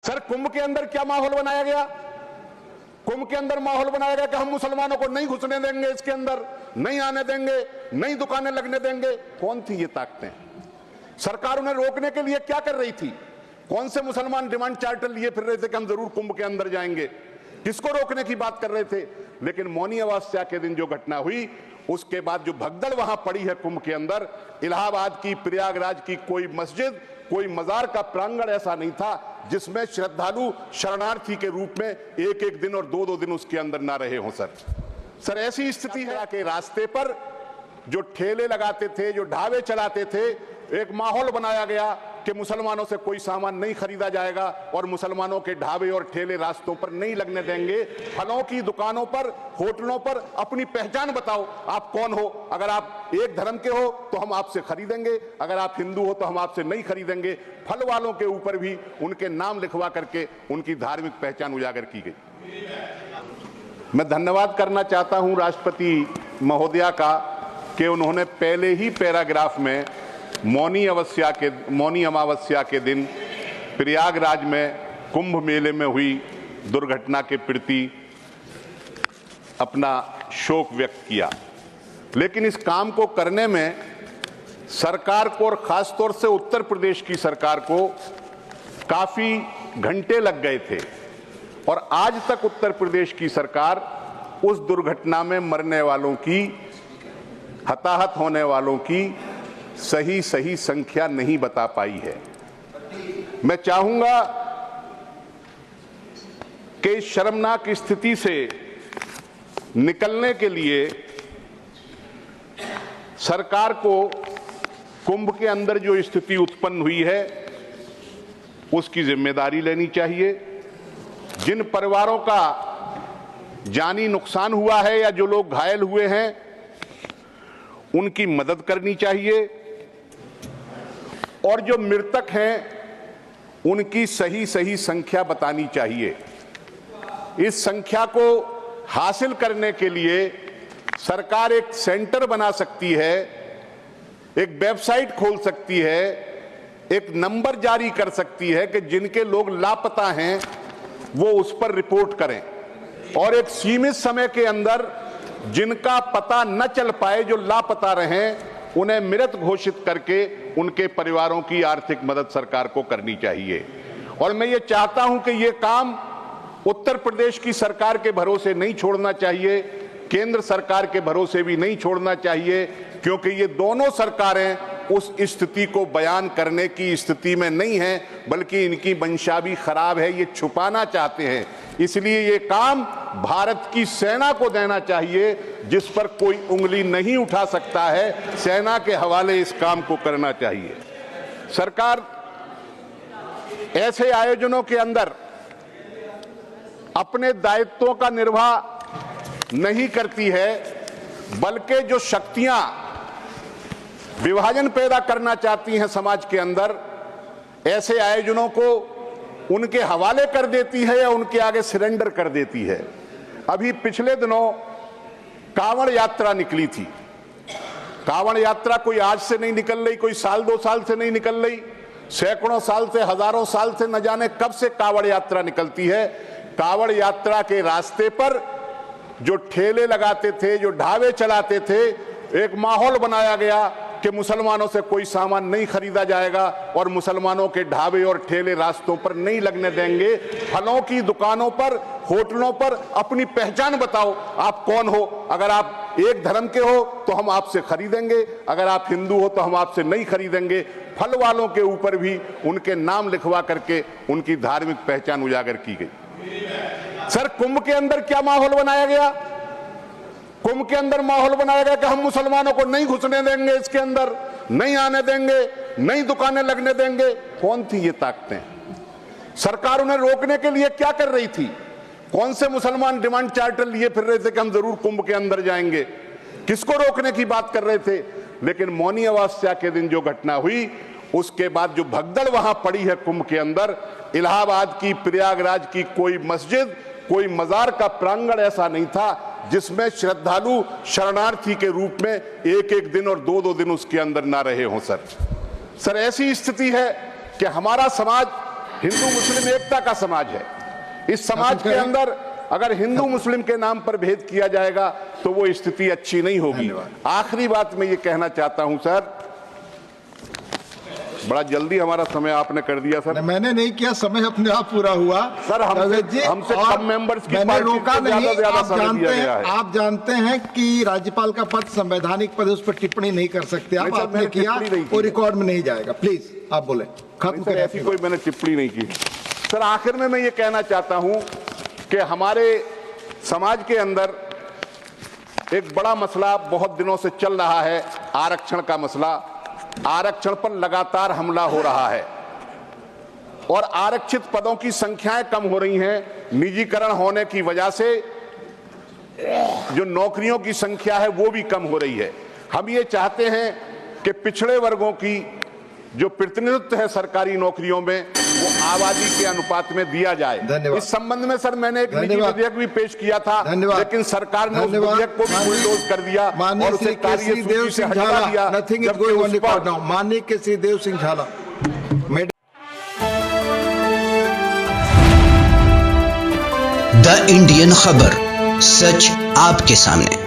Sir, कुंभ के अंदर क्या माहौल बनाया गया? कुंभ के अंदर माहौल बनाया गया कि हम मुसलमानों को नहीं घुसने देंगे, इसके अंदर नहीं आने देंगे, नई दुकानें लगने देंगे। कौन थी ये ताकतें? सरकार उन्हें रोकने के लिए क्या कर रही थी? कौन से मुसलमान डिमांड चार्टर लिए फिर रहे थे कि हम जरूर कुंभ के अंदर जाएंगे? किसको रोकने की बात कर रहे थे? लेकिन मौनी अमावस्या के दिन जो घटना हुई, उसके बाद जो भगदड़ वहां पड़ी है कुंभ के अंदर, इलाहाबाद की, प्रयागराज की कोई मस्जिद, कोई मजार का प्रांगण ऐसा नहीं था जिसमें श्रद्धालु शरणार्थी के रूप में एक एक दिन और दो दो दिन उसके अंदर ना रहे हों। सर ऐसी स्थिति है कि रास्ते पर जो ठेले लगाते थे, जो ढाबे चलाते थे, एक माहौल बनाया गया कि मुसलमानों से कोई सामान नहीं खरीदा जाएगा और मुसलमानों के ढाबे और ठेले रास्तों पर नहीं लगने देंगे। फलों की दुकानों पर, होटलों पर अपनी पहचान बताओ, आप कौन हो। अगर आप एक धर्म के हो तो हम आपसे खरीदेंगे, अगर आप हिंदू हो तो हम आपसे नहीं खरीदेंगे। फल वालों के ऊपर भी उनके नाम लिखवा करके उनकी धार्मिक पहचान उजागर की गई। मैं धन्यवाद करना चाहता हूं राष्ट्रपति महोदया का कि उन्होंने पहले ही पैराग्राफ में मौनी अमावस्या के दिन प्रयागराज में कुंभ मेले में हुई दुर्घटना के प्रति अपना शोक व्यक्त किया। लेकिन इस काम को करने में सरकार को और खासतौर से उत्तर प्रदेश की सरकार को काफी घंटे लग गए थे और आज तक उत्तर प्रदेश की सरकार उस दुर्घटना में मरने वालों की, हताहत होने वालों की सही संख्या नहीं बता पाई है। मैं चाहूंगा कि इस शर्मनाक स्थिति से निकलने के लिए सरकार को कुंभ के अंदर जो स्थिति उत्पन्न हुई है उसकी जिम्मेदारी लेनी चाहिए। जिन परिवारों का जानी नुकसान हुआ है या जो लोग घायल हुए हैं उनकी मदद करनी चाहिए और जो मृतक हैं उनकी सही संख्या बतानी चाहिए। इस संख्या को हासिल करने के लिए सरकार एक सेंटर बना सकती है, एक वेबसाइट खोल सकती है, एक नंबर जारी कर सकती है कि जिनके लोग लापता हैं वो उस पर रिपोर्ट करें और एक सीमित समय के अंदर जिनका पता न चल पाए, जो लापता रहें, उन्हें मृत घोषित करके उनके परिवारों की आर्थिक मदद सरकार को करनी चाहिए। और मैं ये चाहता हूं कि ये काम उत्तर प्रदेश की सरकार के भरोसे नहीं छोड़ना चाहिए, केंद्र सरकार के भरोसे भी नहीं छोड़ना चाहिए, क्योंकि ये दोनों सरकारें उस स्थिति को बयान करने की स्थिति में नहीं है, बल्कि इनकी मंशा भी खराब है, ये छुपाना चाहते हैं। इसलिए ये काम भारत की सेना को देना चाहिए, जिस पर कोई उंगली नहीं उठा सकता है। सेना के हवाले इस काम को करना चाहिए। सरकार ऐसे आयोजनों के अंदर अपने दायित्वों का निर्वाह नहीं करती है, बल्कि जो शक्तियां विभाजन पैदा करना चाहती हैं समाज के अंदर, ऐसे आयोजनों को उनके हवाले कर देती है या उनके आगे सरेंडर कर देती है। अभी पिछले दिनों कांवड़ यात्रा निकली थी। कांवड़ यात्रा कोई आज से नहीं निकल रही, कोई साल दो साल से नहीं निकल रही, सैकड़ों साल से, हजारों साल से, न जाने कब से कांवड़ यात्रा निकलती है। कांवड़ यात्रा के रास्ते पर जो ठेले लगाते थे, जो ढाबे चलाते थे, एक माहौल बनाया गया कि मुसलमानों से कोई सामान नहीं खरीदा जाएगा और मुसलमानों के ढाबे और ठेले रास्तों पर नहीं लगने देंगे। फलों की दुकानों पर, होटलों पर अपनी पहचान बताओ, आप कौन हो। अगर आप एक धर्म के हो तो हम आपसे खरीदेंगे, अगर आप हिंदू हो तो हम आपसे नहीं खरीदेंगे। फल वालों के ऊपर भी उनके नाम लिखवा करके उनकी धार्मिक पहचान उजागर की गई। सर, कुंभ के अंदर क्या माहौल बनाया गया? कुंभ के अंदर माहौल बनाया गया कि हम मुसलमानों को नहीं घुसने देंगे, इसके अंदर नहीं आने देंगे, नई दुकानें लगने देंगे। कौन थी ये ताकतें? सरकार उन्हें रोकने के लिए क्या कर रही थी? कौन से मुसलमान डिमांड चार्टर लिए फिर रहे थे कि हम जरूर कुंभ के अंदर जाएंगे? किसको रोकने की बात कर रहे थे? लेकिन मौनी अमावस्या के दिन जो घटना हुई, उसके बाद जो भगदड़ वहां पड़ी है कुंभ के अंदर, इलाहाबाद की, प्रयागराज की कोई मस्जिद, कोई मजार का प्रांगण ऐसा नहीं था जिसमें श्रद्धालु शरणार्थी के रूप में एक एक दिन और दो दो दिन उसके अंदर ना रहे हों। सर ऐसी स्थिति है कि हमारा समाज हिंदू मुस्लिम एकता का समाज है। इस समाज के अंदर अगर हिंदू मुस्लिम के नाम पर भेद किया जाएगा तो वो स्थिति अच्छी नहीं होगी। आखिरी बात मैं ये कहना चाहता हूं सर, बड़ा जल्दी हमारा समय आपने कर दिया सर। मैंने नहीं किया, समय अपने आप पूरा हुआ सर। हमसे कम मेंबर्स की मैंने रोका नहीं। ज्यादा आप जानते हैं कि राज्यपाल का पद संवैधानिक पद, उस पर टिप्पणी नहीं कर सकते आप। आपने किया वो रिकॉर्ड में नहीं जाएगा। प्लीज आप बोले, खत्म करें। ऐसी कोई मैंने टिप्पणी नहीं की सर। आखिर में मैं ये कहना चाहता हूं कि हमारे समाज के अंदर एक बड़ा मसला बहुत दिनों से चल रहा है, आरक्षण का मसला। आरक्षण पर लगातार हमला हो रहा है और आरक्षित पदों की संख्याएं कम हो रही हैं। निजीकरण होने की वजह से जो नौकरियों की संख्या है वो भी कम हो रही है। हम ये चाहते हैं कि पिछड़े वर्गों की जो प्रतिनिधित्व है सरकारी नौकरियों में वो आबादी के अनुपात में दिया जाए। इस संबंध में सर मैंने एक निजी विधेयक भी पेश किया था, लेकिन सरकार ने उस विधेयक को भी बुलडोज कर दिया और उसे कार्यसूची से हटा दिया। माननीय केसरी देव सिंह झाला। द इंडियन खबर, सच आपके सामने।